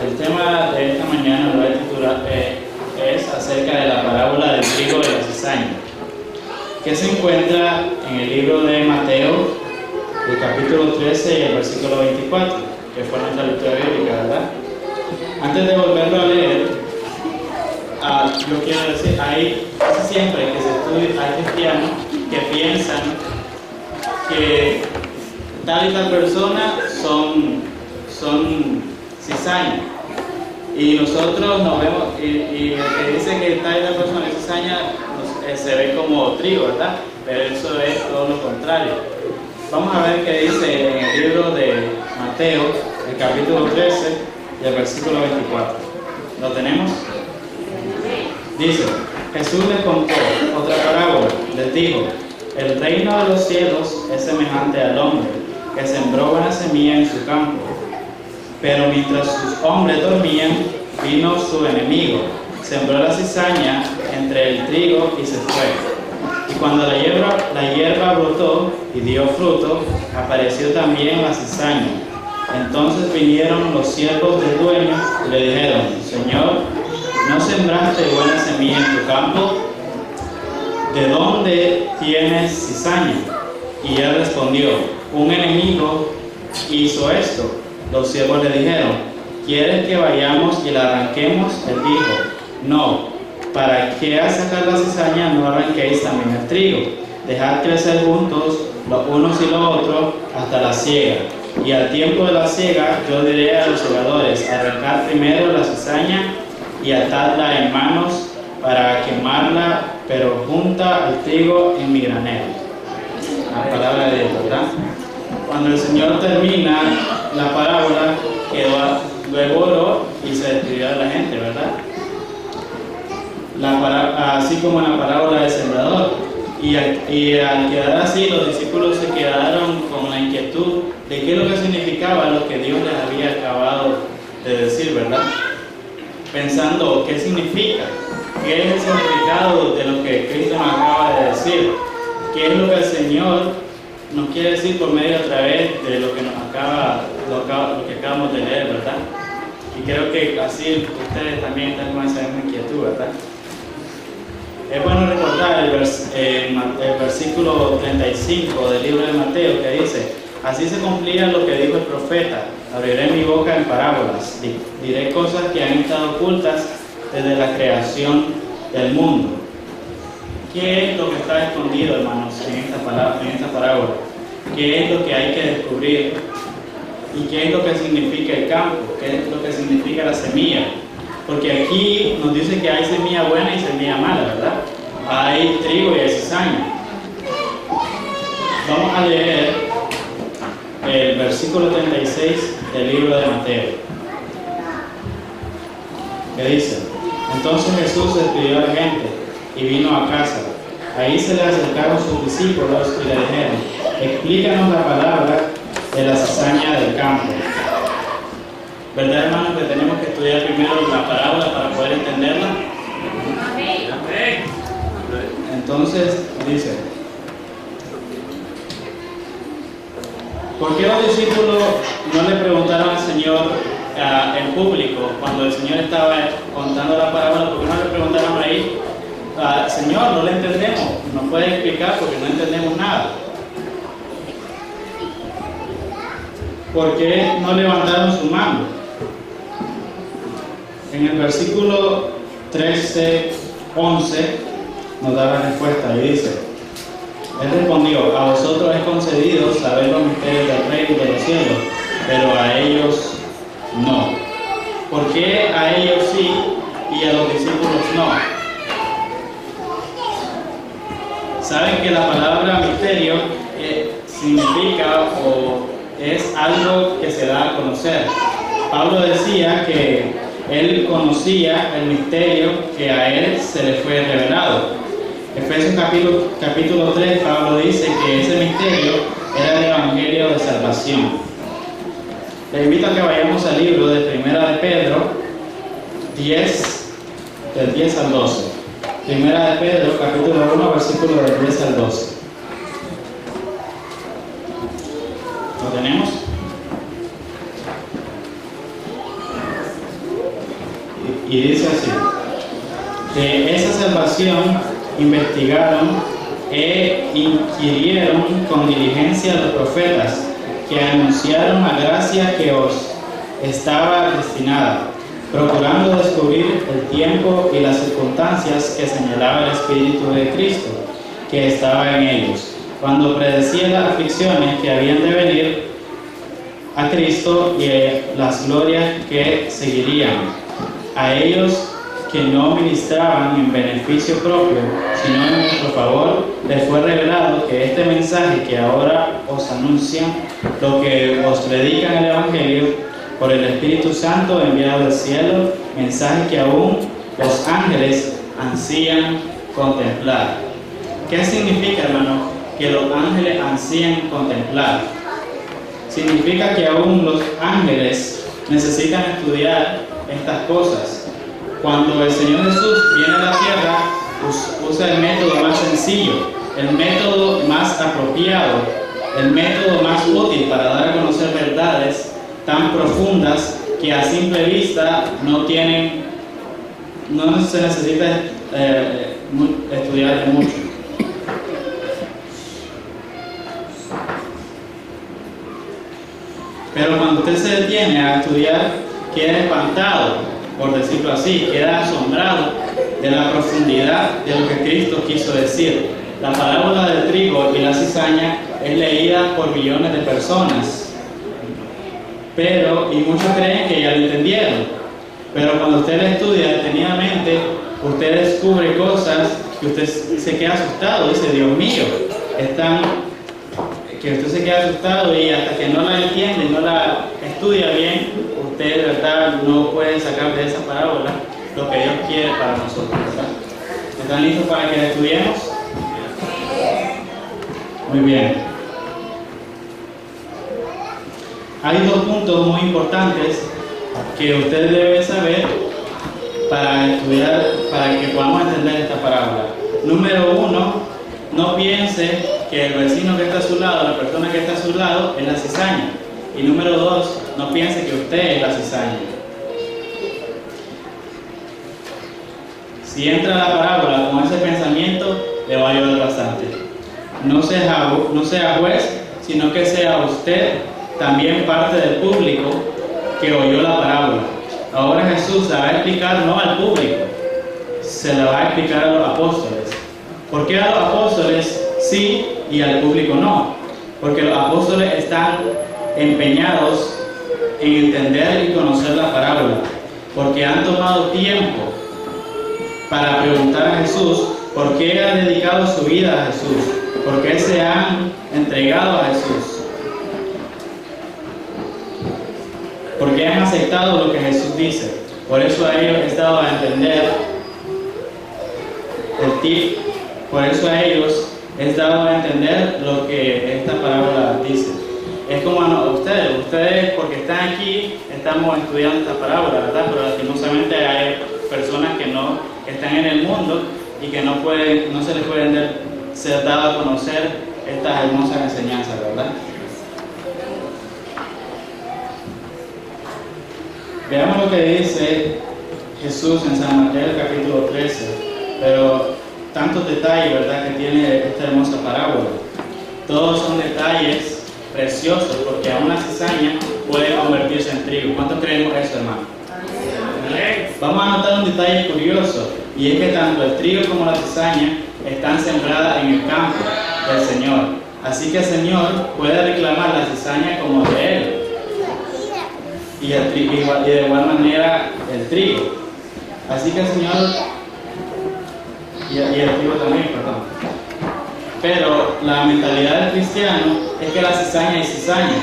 El tema de esta mañana lo voy a titular es acerca de la parábola del trigo y la cizaña, que se encuentra en el libro de Mateo, el capítulo 13 y el versículo 24, que fue nuestra lectura bíblica, ¿verdad? Antes de volverlo a leer, yo quiero decir, hay siempre que se estudia, hay cristianos que piensan que tal y tal persona son cizaña. Y nosotros nos vemos, y el que dice que tal y tal persona es cizaña se ve como trigo, ¿verdad? Pero eso es todo lo contrario. Vamos a ver qué dice en el libro de Mateo, el capítulo 13 y el versículo 24. ¿Lo tenemos? Dice: Jesús les contó otra parábola, les dijo: el reino de los cielos es semejante al hombre que sembró buena semilla en su campo. Pero mientras sus hombres dormían, vino su enemigo, sembró la cizaña entre el trigo y se fue. Y cuando la hierba brotó y dio fruto, apareció también la cizaña. Entonces vinieron los siervos del dueño y le dijeron: Señor, ¿no sembraste buena semilla en tu campo? ¿De dónde tienes cizaña? Y él respondió: un enemigo hizo esto. Los siervos le dijeron: ¿quieres que vayamos y la arranquemos? Él dijo: no, para que al sacar la cizaña no arranquéis también el trigo. Dejad crecer juntos los unos y los otros hasta la siega. Y al tiempo de la siega yo diré a los segadores: arrancad primero la cizaña y atadla en manos para quemarla, pero junta al trigo en mi granero. La palabra de Dios, ¿verdad? Cuando el Señor termina la parábola, luego oró y se despidió de la gente, ¿verdad? Así como en la parábola del sembrador. Y al quedar así, los discípulos se quedaron con la inquietud de qué es lo que significaba lo que Dios les había acabado de decir, ¿verdad? Pensando, ¿qué significa? ¿Qué es el significado de lo que Cristo nos acaba de decir? ¿Qué es lo que el Señor nos quiere decir por medio a través de lo que lo que acabamos de leer, ¿verdad? Y creo que así ustedes también están con esa misma inquietud, ¿verdad? Es bueno recordar el versículo 35 del libro de Mateo, que dice: así se cumplía lo que dijo el profeta: abriré mi boca en parábolas, diré cosas que han estado ocultas desde la creación del mundo. ¿Qué es lo que está escondido, hermanos, en esta parábola? ¿Qué es lo que hay que descubrir? ¿Y qué es lo que significa el campo? ¿Qué es lo que significa la semilla? Porque aquí nos dice que hay semilla buena y semilla mala, ¿verdad? Hay trigo y hay cizaña. Vamos a leer el versículo 36 del libro de Mateo, que dice: entonces Jesús despidió a la gente y vino a casa. Ahí se le acercaron sus discípulos y le dijeron: explícanos la palabra de la cizaña del campo. ¿Verdad, hermanos, que tenemos que estudiar primero la parábola para poder entenderla? Entonces dice: ¿por qué los discípulos no le preguntaron al Señor en público cuando el Señor estaba contando la parábola? ¿Por qué no le preguntaron ahí: Señor, no le entendemos, nos puede explicar porque no entendemos nada? ¿Por qué no levantaron su mano? En el versículo 13, 11 nos da la respuesta y dice: él respondió: a vosotros es concedido saber los misterios del reino de los cielos, pero a ellos no. ¿Por qué a ellos sí y a los discípulos no? Saben que la palabra misterio significa o es algo que se da a conocer. Pablo decía que él conocía el misterio que a él se le fue revelado. Efesios capítulo 3, Pablo dice que ese misterio era el evangelio de salvación. Le invito a que vayamos al libro de Primera de Pedro 10, del 10 al 12. Primera de Pedro, capítulo 1, versículo del 10 al 12. ¿Lo tenemos? Y dice así: que esa salvación investigaron e inquirieron con diligencia los profetas que anunciaron la gracia que os estaba destinada, procurando descubrir el tiempo y las circunstancias que señalaba el Espíritu de Cristo que estaba en ellos, cuando predecía las aflicciones que habían de venir a Cristo y las glorias que seguirían. A ellos que no ministraban en beneficio propio, sino en nuestro favor, les fue revelado que este mensaje que ahora os anuncian, lo que os predican el Evangelio, por el Espíritu Santo enviado del cielo, mensaje que aún los ángeles ansían contemplar. ¿Qué significa, hermano, que los ángeles ansían contemplar? Significa que aún los ángeles necesitan estudiar estas cosas. Cuando el Señor Jesús viene a la tierra, usa el método más sencillo, el método más apropiado, el método más útil para dar a conocer verdades tan profundas que a simple vista no se necesita estudiar mucho. Pero cuando usted se detiene a estudiar, queda espantado, por decirlo así, queda asombrado de la profundidad de lo que Cristo quiso decir. La parábola del trigo y la cizaña es leída por millones de personas, y muchos creen que ya lo entendieron, pero cuando usted la estudia detenidamente, usted descubre cosas que usted se queda asustado, dice, Dios mío, que usted se queda asustado, y hasta que no la entiende y no la estudia bien, usted de verdad no puede sacar de esa parábola lo que Dios quiere para nosotros, ¿verdad? ¿Están listos para que la estudiemos? Muy bien. Hay dos puntos muy importantes que usted debe saber para estudiar, para que podamos entender esta parábola. Número uno, no piense que el vecino que está a su lado, la persona que está a su lado, es la cizaña. Y número dos, no piense que usted es la cizaña. Si entra a la parábola con ese pensamiento, le va a ayudar bastante. No sea juez, sino que sea usted también parte del público que oyó la parábola. Ahora Jesús la va a explicar no al público, se la va a explicar a los apóstoles. ¿Por qué a los apóstoles sí y al público no? Porque los apóstoles están empeñados en entender y conocer la parábola, porque han tomado tiempo para preguntar a Jesús por qué han dedicado su vida a Jesús, por qué se han entregado a Jesús, por qué han aceptado lo que Jesús dice. Por eso a ellos les dado a entender por eso a ellos es dado a entender lo que esta parábola dice. Es como a ustedes porque están aquí, estamos estudiando esta parábola, ¿verdad? Pero lastimosamente hay personas que no están en el mundo y que no se les pueden ser dado a conocer estas hermosas enseñanzas, ¿verdad? Veamos lo que dice Jesús en San Mateo capítulo 13, pero tantos detalles, ¿verdad?, que tiene esta hermosa parábola. Todos son detalles preciosos, porque a una cizaña puede convertirse en trigo. ¿Cuántos creemos eso, hermano? Vamos a notar un detalle curioso, y es que tanto el trigo como la cizaña están sembradas en el campo del Señor. Así que el Señor puede reclamar la cizaña como de Él, y de igual manera el trigo. Así que el Señor, y el trigo también, perdón. Pero la mentalidad del cristiano es que la cizaña es cizaña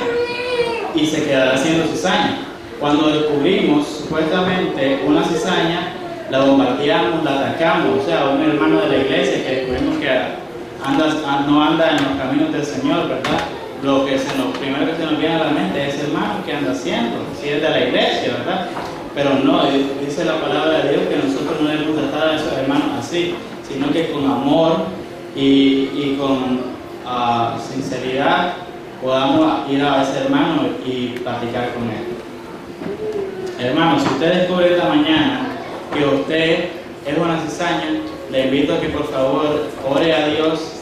y se quedará siendo cizaña. Cuando descubrimos supuestamente una cizaña, la bombardeamos, la atacamos. O sea, un hermano de la iglesia que descubrimos que no anda en los caminos del Señor, ¿verdad? Lo primero que se nos viene a la mente es, hermano, ¿qué anda haciendo? Si es de la iglesia, ¿verdad? Pero no, dice la palabra de Dios que nosotros no debemos tratar a esos hermanos así, sino que con amor y con sinceridad podamos ir a ese hermano y platicar con él. Hermano, si usted descubre esta mañana que usted es una cizaña, le invito a que por favor ore a Dios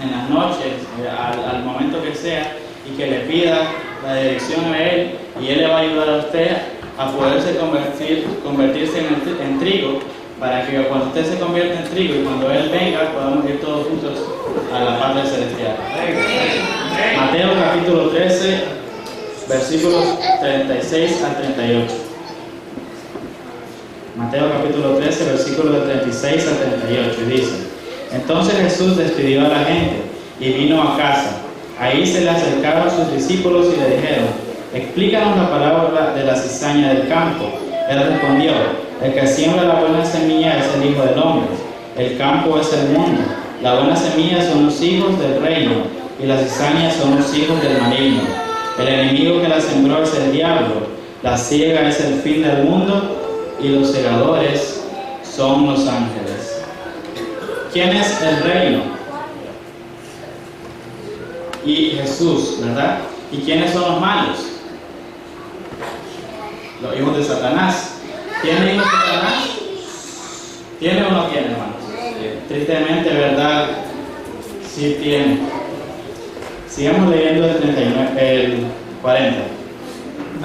en las noches, al momento que sea, y que le pida la dirección a Él, y Él le va a ayudar a usted a poderse convertirse en trigo, para que cuando usted se convierta en trigo y cuando Él venga podamos ir todos juntos a la patria celestial. Mateo capítulo 13, versículos 36 al 38. Mateo capítulo 13, versículos de 36 al 38, dice: Entonces Jesús despidió a la gente y vino a casa. Ahí se le acercaron sus discípulos y le dijeron: Explícanos la parábola de la cizaña del campo. Él respondió: El que siembra la buena semilla es el Hijo del Hombre. El campo es el mundo. La buena semilla son los hijos del reino, y las cizañas son los hijos del maligno. El enemigo que la sembró es el diablo. La siega es el fin del mundo, y los segadores son los ángeles. ¿Quién es el reino? Y Jesús, ¿verdad? ¿Y quiénes son los malos? Los hijos de Satanás. ¿Tiene hijos de Satanás? ¿Tiene o no tiene, hermanos? Tristemente, ¿verdad? Sí tiene. Sigamos leyendo el 40.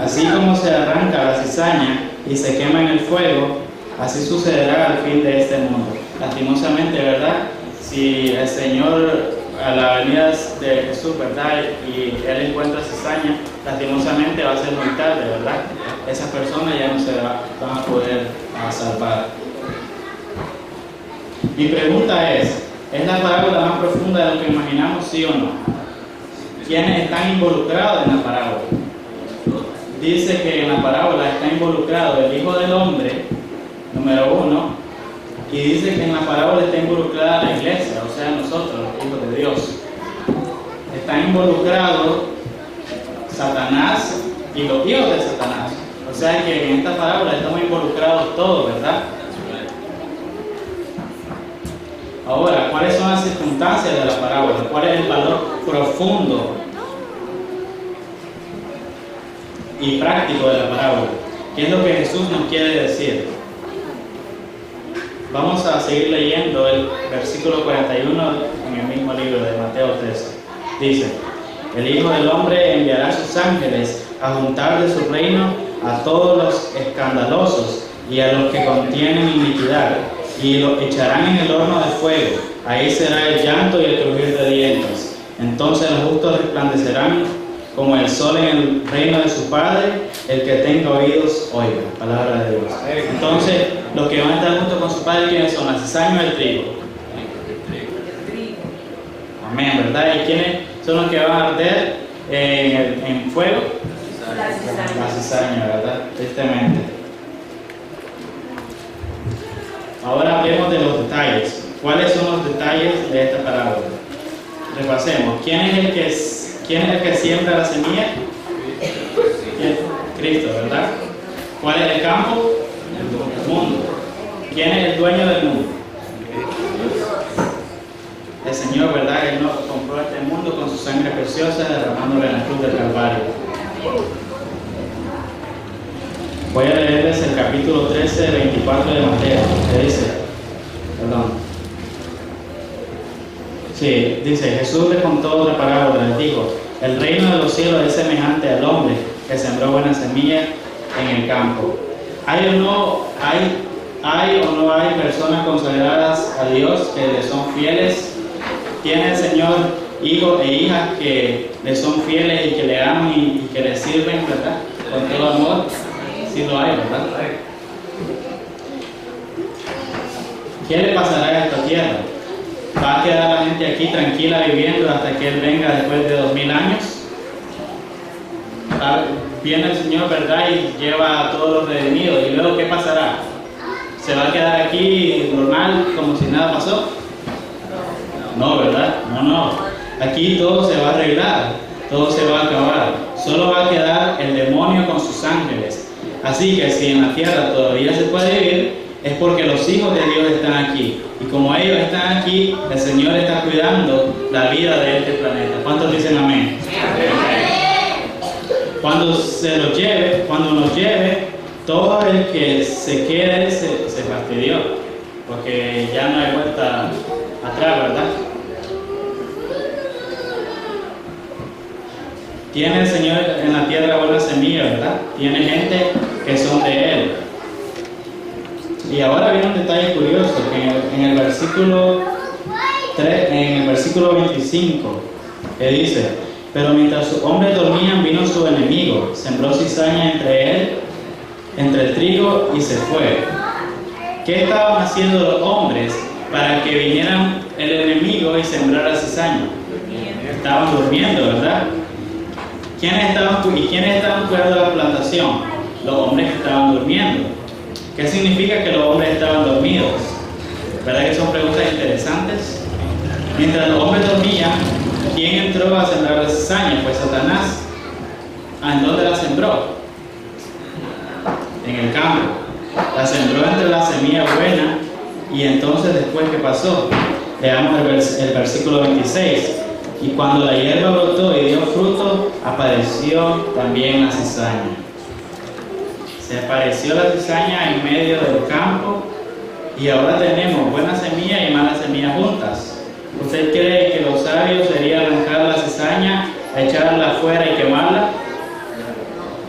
Así como se arranca la cizaña y se quema en el fuego, así sucederá al fin de este mundo. Lastimosamente, ¿verdad? Si el Señor a la venida de Jesús, ¿verdad? Y Él encuentra cizaña, lastimosamente va a ser muy tarde, ¿verdad? Esas personas ya no se van a poder salvar. Mi pregunta ¿es la parábola más profunda de lo que imaginamos, sí o no? ¿Quiénes están involucrados en la parábola? Dice que en la parábola está involucrado el Hijo del Hombre, número 1, y dice que en la parábola está involucrada la iglesia, o sea, nosotros, los hijos de Dios. Está involucrado Satanás y los hijos de Satanás. O sea que en esta parábola estamos involucrados todos, ¿verdad? Ahora, ¿cuáles son las circunstancias de la parábola? ¿Cuál es el valor profundo y práctico de la parábola? ¿Qué es lo que Jesús nos quiere decir? Vamos a seguir leyendo el versículo 41 en el mismo libro de Mateo 13. Dice: El Hijo del Hombre enviará a sus ángeles a juntar de su reino a todos los escandalosos y a los que contienen iniquidad, y los echarán en el horno de fuego. Ahí será el llanto y el crujir de dientes. Entonces los justos resplandecerán como el sol en el reino de su Padre. El que tenga oídos, oiga. Palabra de Dios. Entonces, los que van a estar junto con su Padre, ¿quiénes son? ¿La cizaña o el trigo? Amén, ¿verdad? ¿Y quiénes son los que van a arder en fuego? La cizaña, ¿verdad? Tristemente. Ahora hablemos de los detalles. ¿Cuáles son los detalles de esta parábola? Repasemos. ¿Quién es el que siembra la semilla? Cristo, ¿verdad? ¿Cuál es el campo? El mundo. ¿Quién es el dueño del mundo? El Señor, ¿verdad? Él nos compró este mundo con su sangre preciosa, derramándolo en la cruz del Calvario. Voy a leerles el capítulo 13, 24 de Mateo, que dice, dice: Jesús les contó otra parábola, les dijo: El reino de los cielos es semejante al hombre que sembró buena semilla en el campo. ¿Hay o no hay personas consagradas a Dios que le son fieles? ¿Tiene el Señor hijos e hijas que le son fieles y que le aman y que le sirven, ¿verdad? Con todo amor. Sí lo hay, ¿verdad? ¿Qué le pasará a esta tierra? ¿Va a quedar la gente aquí tranquila viviendo hasta que Él venga después de 2000 años? Viene el Señor, ¿verdad? Y lleva a todos los redimidos. ¿Y luego qué pasará? ¿Se va a quedar aquí normal como si nada pasó? No, ¿verdad? No. Aquí todo se va a arreglar, todo se va a acabar. Solo va a quedar el demonio con sus ángeles. Así que si en la tierra todavía se puede vivir, es porque los hijos de Dios están aquí. Y como ellos están aquí, el Señor está cuidando la vida de este planeta. ¿Cuántos dicen amén? Cuando nos lleve, todo el que se quede se fastidió, porque ya no hay vuelta atrás, ¿verdad? Tiene el Señor en la tierra buena semilla, ¿verdad? Tiene gente que son de Él. Y ahora viene un detalle curioso, que en el versículo en el versículo 25, que dice: pero mientras sus hombres dormían, vino su enemigo, sembró cizaña entre el trigo y se fue. ¿Qué estaban haciendo los hombres para que vinieran el enemigo y sembrara cizaña? Estaban durmiendo, ¿verdad? ¿Quiénes estaban cuidando la plantación? Los hombres que estaban durmiendo. ¿Qué significa que los hombres estaban dormidos? ¿Verdad que son preguntas interesantes? Mientras los hombres dormían, ¿quién entró a sembrar la cizaña? Pues Satanás. ¿En dónde la sembró? En el campo. La sembró entre la semilla buena. Y entonces, después, ¿qué pasó? Leamos el versículo 26. Y cuando la hierba brotó y dio fruto, apareció también la cizaña. Se apareció la cizaña en medio del campo, y ahora tenemos buena semilla y mala semilla juntas. ¿Usted cree que lo sabio sería arrancar la cizaña, echarla afuera y quemarla?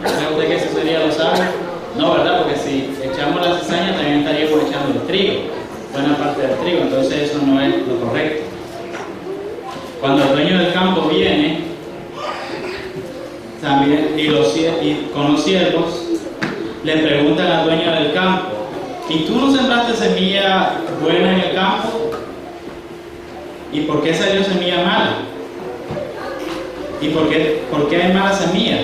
¿Cree usted que eso sería lo sabio? No, ¿verdad? Porque si echamos la cizaña también estaríamos echando el trigo, buena parte del trigo, entonces eso no es lo correcto. Cuando el dueño del campo viene, también, y con los siervos, le preguntan al dueño del campo: ¿y tú no sembraste semilla buena en el campo? ¿Y por qué salió semilla mala? ¿Y por qué hay mala semilla?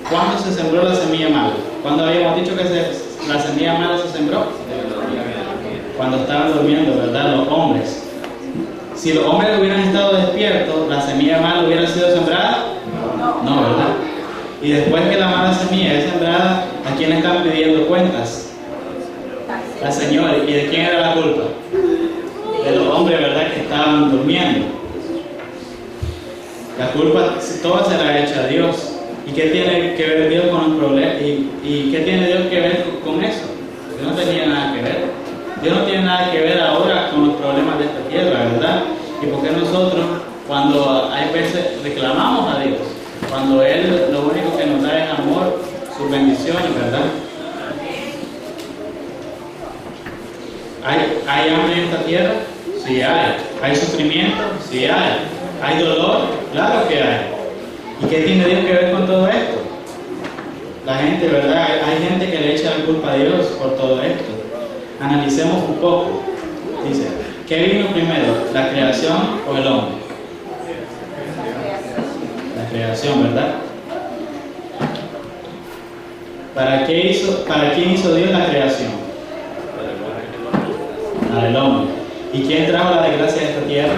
¿Cuándo se sembró la semilla mala? ¿Cuándo habíamos dicho que la semilla mala se sembró? Cuando estaban durmiendo, ¿verdad? Los hombres. Si los hombres hubieran estado despiertos, ¿la semilla mala hubiera sido sembrada? No, ¿verdad? Y después que la mala semilla es sembrada, ¿a quién están pidiendo cuentas? Al Señor. ¿Y de quién era la culpa? De los hombres, ¿verdad?, que estaban durmiendo. La culpa toda será hecha a Dios. ¿Y qué tiene que ver Dios con el problema? ¿Y qué tiene Dios que ver con eso? Dios no tenía nada que ver. Dios no tiene nada que ver ahora con los problemas de esta tierra, ¿verdad? ¿Y por qué nosotros, cuando hay veces reclamamos a Dios, cuando Él lo único que nos da es amor, sus bendiciones, ¿verdad? ¿Hay hambre en esta tierra? Sí hay. ¿Hay sufrimiento? Sí hay. ¿Hay dolor? Claro que hay. ¿Y qué tiene Dios que ver con todo esto? La gente, ¿verdad? Hay gente que le echa la culpa a Dios por todo esto. Analicemos un poco. Dice, ¿qué vino primero? ¿La creación o el hombre? La creación, ¿verdad? ¿Para quién hizo Dios la creación? Para el hombre. ¿Y quién trajo la desgracia a esta tierra?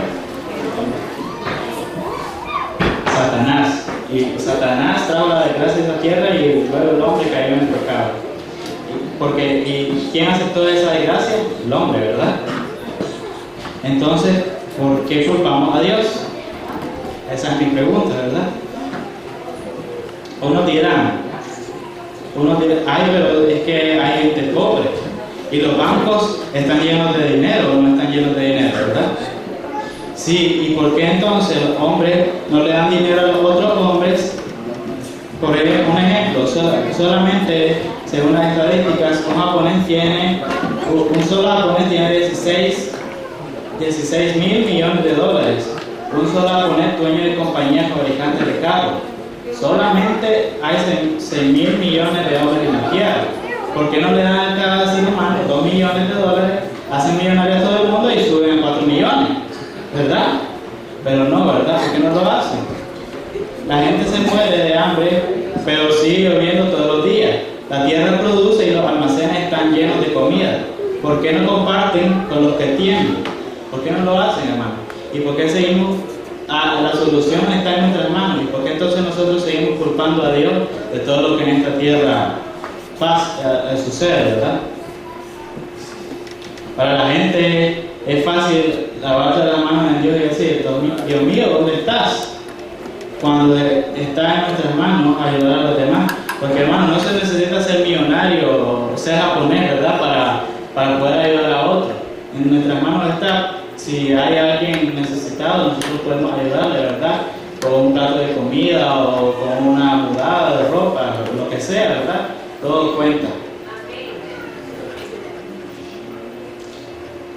Satanás. Y Satanás trajo la desgracia a esta tierra y luego el hombre cayó en el pecado. ¿Y quién aceptó esa desgracia? El hombre, ¿verdad? Entonces, ¿por qué culpamos a Dios? Esa es mi pregunta, ¿verdad? Unos dirán, ay, pero es que hay gente pobre. Y los bancos están llenos de dinero o no están llenos de dinero, ¿verdad? Sí, ¿y por qué entonces los hombres no le dan dinero a los otros hombres? Por un ejemplo, solamente según las estadísticas, un solo japonés tiene 16 mil millones de dólares. Un solo japonés dueño de compañía fabricante de carros. Solamente hay 6 mil millones de dólares en la tierra. ¿Por qué no le dan a cada ser humano 2 millones de dólares? Hacen millonarios a todo el mundo y suben a 4 millones, ¿verdad? Pero no, ¿verdad? ¿Por qué no lo hacen? La gente se muere de hambre, pero sigue lloviendo todos los días. La tierra produce y los almacenes están llenos de comida. ¿Por qué no comparten con los que tienen? ¿Por qué no lo hacen, hermano? ¿Y por qué seguimos? La solución está en nuestras manos. ¿Y por qué entonces nosotros seguimos culpando a Dios de todo lo que en esta tierra sucede, ¿verdad? Para la gente es fácil lavarse las manos en Dios y decir, Dios mío, ¿dónde estás? Cuando está en nuestras manos ayudar a los demás. Porque, hermano, no se necesita ser millonario o ser japonés, ¿verdad? Para poder ayudar a otro. En nuestras manos está, si hay alguien necesitado, nosotros podemos ayudarle, ¿verdad? Con un plato de comida o con una mudada de ropa, lo que sea, ¿verdad? Todo cuenta.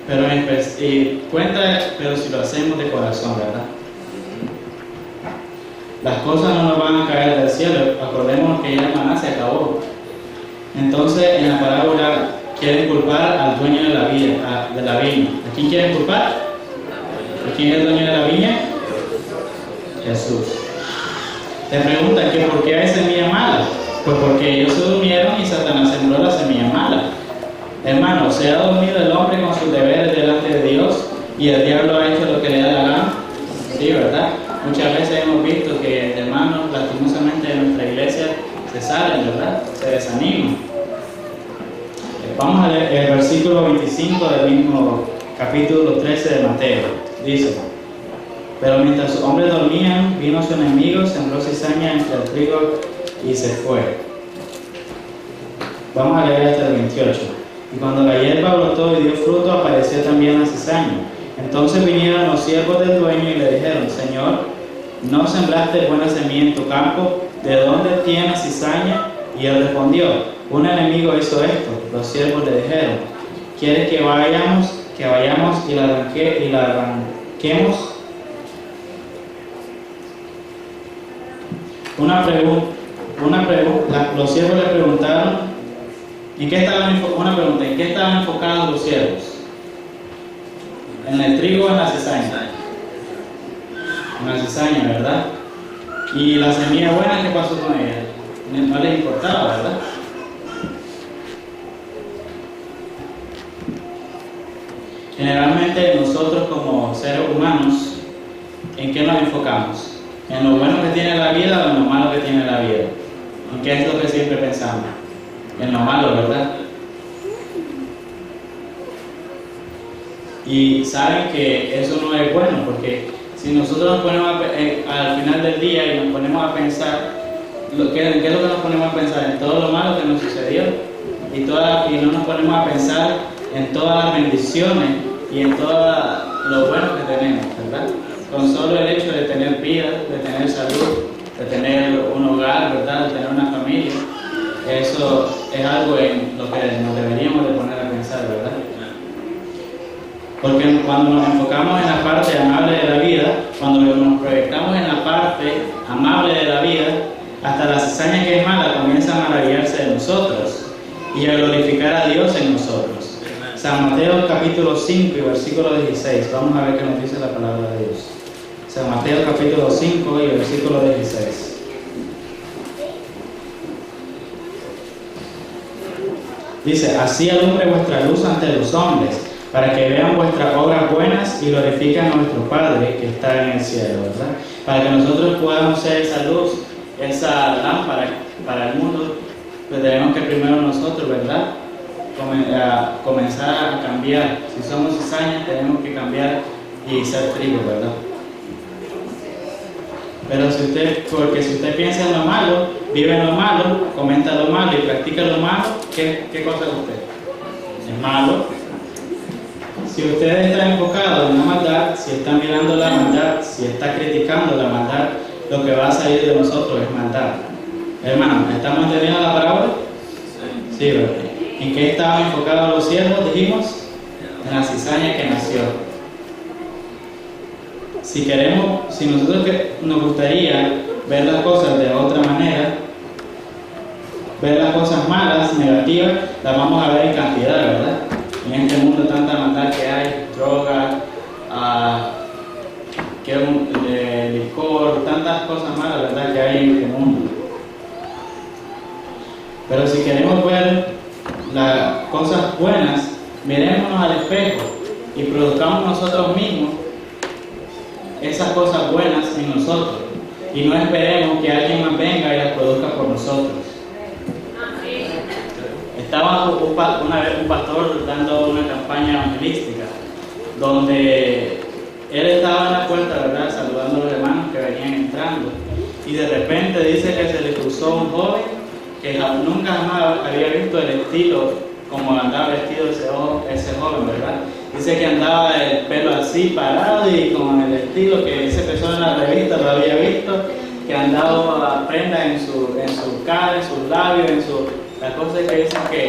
pero si lo hacemos de corazón, ¿verdad? Las cosas no nos van a caer del cielo. Acordémonos que ya el maná se acabó. Entonces, en la parábola quieren culpar al dueño de la viña. ¿A quién quieren culpar? ¿A quién es el dueño de la viña? Jesús. Te preguntan que por qué hay semilla mala. Pues porque ellos se durmieron y Satanás sembró la semilla mala. Hermano, ¿se ha dormido el hombre con sus deberes delante de Dios y el diablo ha hecho lo que le da la gana? Sí, ¿verdad? Muchas veces hemos visto que hermanos lastimosamente de nuestra iglesia se salen, ¿verdad? Se desaniman. Vamos a leer el versículo 25 del mismo capítulo 13 de Mateo. Dice: pero mientras los hombres dormían, vino su enemigo, sembró cizaña entre el trigo y se fue. Vamos a leer hasta el 28. Y cuando la hierba brotó y dio fruto, apareció también la cizaña. Entonces vinieron los siervos del dueño y le dijeron: Señor, ¿no sembraste buena semilla en tu campo? ¿De dónde tienes cizaña? Y él respondió: un enemigo hizo esto. Los siervos le dijeron: ¿quieres que vayamos y la arranquemos? Una pregunta. Los siervos le preguntaron: ¿en qué estaban enfocados los siervos? ¿En el trigo o en la cizaña? En la cizaña, ¿verdad? Y la semilla buena, ¿qué pasó con ella? No les importaba, ¿verdad? Generalmente nosotros como seres humanos, ¿en qué nos enfocamos? ¿En lo bueno que tiene la vida o en lo malo que tiene la vida? ¿En qué es lo que siempre pensamos? En lo malo, ¿verdad? Y saben que eso no es bueno, porque si nosotros nos ponemos al final del día y nos ponemos a pensar, ¿qué es lo que nos ponemos a pensar? En todo lo malo que nos sucedió y no nos ponemos a pensar en todas las bendiciones y en todo lo bueno que tenemos, ¿verdad? Con solo el hecho de tener vida, de tener salud, de tener un hogar, ¿verdad? De tener una familia, eso es algo en lo que nos deberíamos de poner a pensar, ¿verdad? Porque cuando nos enfocamos en la parte amable de la vida, cuando nos proyectamos en la parte amable de la vida, hasta la cizaña que es mala comienza a maravillarse de nosotros y a glorificar a Dios en nosotros. San Mateo capítulo 5 y versículo 16. Vamos a ver qué nos dice la palabra de Dios. San Mateo capítulo 5 y versículo 16. Dice: así alumbre vuestra luz ante los hombres, para que vean vuestras obras buenas y glorifiquen a nuestro Padre que está en el cielo, ¿verdad? Para que nosotros podamos ser esa luz, esa lámpara para el mundo, pues tenemos que primero nosotros, ¿verdad? Comenzar a cambiar. Si somos cizañas, tenemos que cambiar y ser trigo, ¿verdad? Pero porque si usted piensa en lo malo, vive en lo malo, comenta lo malo y practica lo malo, ¿qué cosa es usted? Es malo. Si usted está enfocado en la maldad, si está mirando la maldad, si está criticando la maldad, lo que va a salir de nosotros es maldad. Hermano, ¿estamos entendiendo la parábola? Sí, ¿verdad? ¿En qué estaban enfocados los siervos? Dijimos, en la cizaña que nació. Si nosotros nos gustaría ver las cosas de otra manera, ver las cosas malas, negativas, las vamos a ver en cantidad, ¿verdad? En este mundo tanta maldad que hay, drogas, licor, tantas cosas malas, ¿verdad?, que hay en este mundo. Pero si queremos ver las cosas buenas, mirémonos al espejo y produzcamos nosotros mismos esas cosas buenas en nosotros y no esperemos que alguien más venga y las produzca por nosotros. Estaba una vez un pastor dando una campaña evangelística donde él estaba en la puerta, ¿verdad?, saludando a los hermanos que venían entrando, y de repente dice que se le cruzó un joven que nunca jamás había visto el estilo como andaba vestido ese joven, ¿verdad? Dice que andaba el pelo así parado y con el estilo que esa persona en la revista lo había visto, que andaba prenda en su cara, en sus labios, la cosa es que dicen que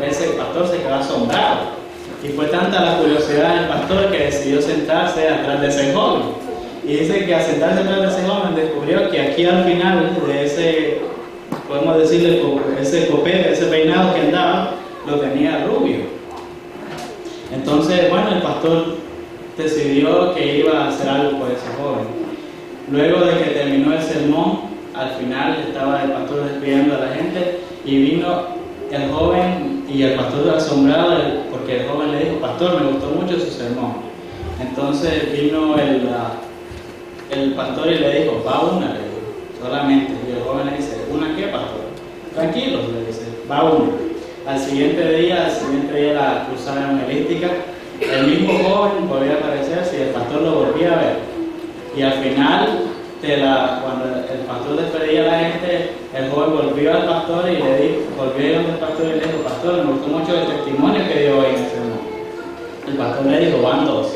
ese pastor se quedó asombrado Y fue tanta la curiosidad del pastor que decidió sentarse atrás de ese joven. Y dice que al sentarse atrás de ese joven descubrió que aquí al final de ese, podemos decirle, ese copete, ese peinado que andaba, lo tenía rubio. Entonces, bueno, el pastor decidió que iba a hacer algo por ese joven. Luego de que terminó el sermón, al final estaba el pastor despidiendo a la gente y vino el joven y el pastor asombrado porque el joven le dijo: pastor, me gustó mucho su sermón. Entonces vino el pastor y le dijo: va una, le dijo, solamente. Y el joven le dice: ¿una qué, pastor? Tranquilo, le dice, va una. Al siguiente día la cruzada evangelística, el mismo joven volvió a aparecerse y el pastor lo volvía a ver. Y al final, cuando el pastor despedía a la gente, el joven volvió al pastor y le dijo, pastor, me gustó mucho el testimonio que dio hoy en el sermón. El pastor le dijo: van dos.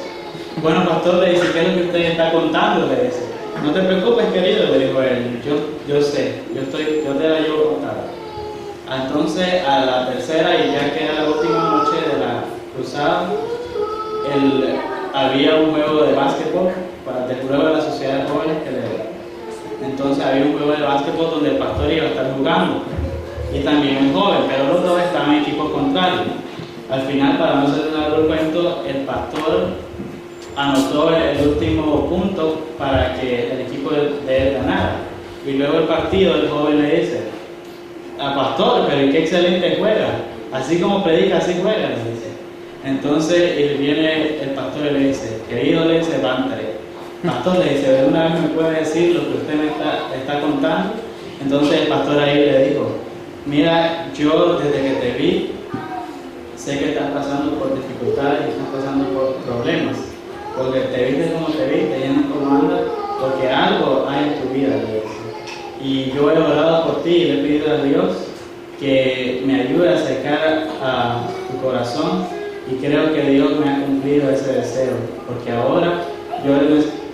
Bueno, pastor, le dice: ¿qué es lo que usted está contando? Le dice: no te preocupes, querido, le dijo él, yo sé, yo te la llevo a contar. Entonces, a la tercera y ya que era la última noche de la cruzada, había un juego de básquetbol del juego de la sociedad de jóvenes entonces había un juego de básquetbol donde el pastor iba a estar jugando y también un joven, pero los dos estaban en equipos contrarios. Al final, para no hacer largo el cuento, el pastor anotó el último punto para que el equipo de él ganara. Y luego el partido, el joven le dice: pastor, pero qué excelente juega, así como predica, así juega, le dice. Entonces viene el pastor y le dice: querido, le dice, levántate. Pastor, le dice: ¿de una vez me puede decir lo que usted me está contando? Entonces el pastor ahí le dijo: mira, yo desde que te vi, sé que estás pasando por dificultades y estás pasando por problemas, porque te viste como te viste, lleno como andas, porque algo hay en tu vida, le dice. Y yo he orado por ti y le he pedido a Dios que me ayude a acercar a tu corazón, y creo que Dios me ha cumplido ese deseo, porque ahora yo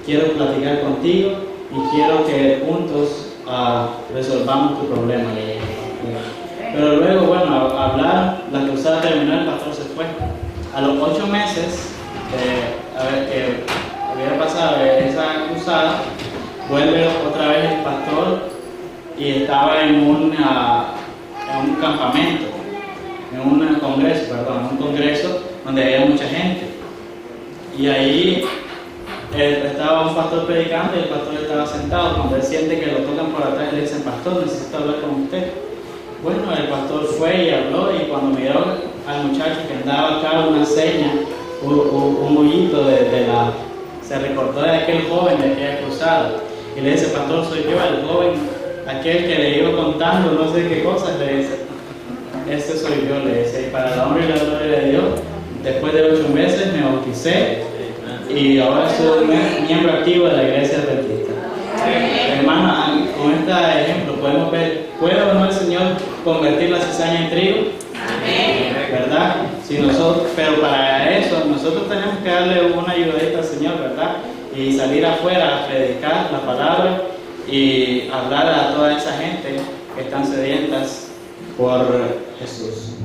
quiero platicar contigo y quiero que juntos resolvamos tu problema. Pero luego, bueno, hablar, la cruzada terminó, el pastor se fue. A los 8 meses que había pasado esa cruzada, vuelve otra vez el pastor y estaba en un campamento, en un congreso donde había mucha gente. Y ahí estaba un pastor predicando y el pastor estaba sentado. Cuando él siente que lo tocan por atrás, le dicen: pastor, necesito hablar con usted. Bueno, el pastor fue y habló, y cuando miró al muchacho que andaba acá una seña, un mullito se recordó de aquel joven de aquella cruzada y le dice: pastor, soy yo, el joven, aquel que le iba contando no sé qué cosas, le dice. Este soy yo, le dice. Y para la honra y la gloria de Dios, después de 8 meses me bauticé y ahora soy un miembro activo de la iglesia adventista. Hermano, con este ejemplo podemos ver: ¿puede o no el Señor convertir la cizaña en trigo? ¿Verdad? Pero para eso nosotros tenemos que darle una ayudadita al Señor, ¿verdad? Y salir afuera a predicar la palabra y hablar a toda esa gente que están sedientas por Jesús.